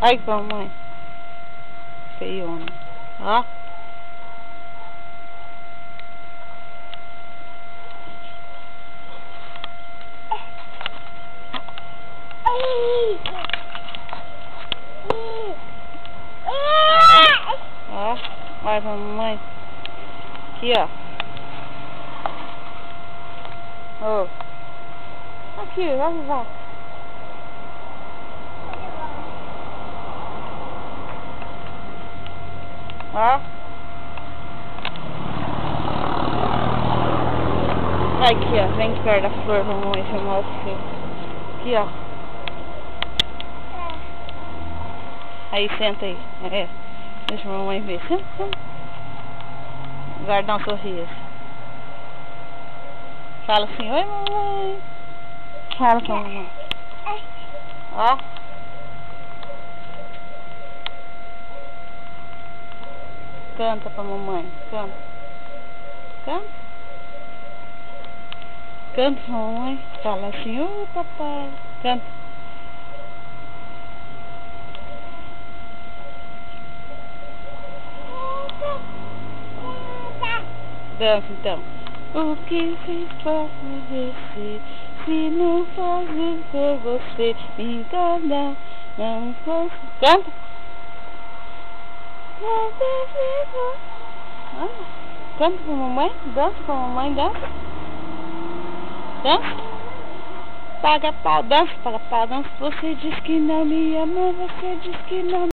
Ai, mamãe. Feiona. Ó. Ó. Vai pra mamãe. Aqui, ó. Ó. Aqui, vai, vai. Ó. Aqui, ó. Vem perto da flor, mamãe, que eu mostro. Aqui, ó. Aí, senta aí. É. Deixa a mamãe ver. Senta, senta. Guarda um sorriso. Fala assim, oi, mamãe. Fala com a mamãe. Ó. Canta pra mamãe. Canta. Canta. Canta pra mamãe. Fala assim, oi, papai. Canta. Dança então. O que fiz pra você? Se não fazer por você, me engana, não posso. Canta. Canta pra mamãe. Dança pra mamãe. Dança. Dança. Paga pau. Dança. Paga pau. Dança. Você diz que não me ama. Você diz que não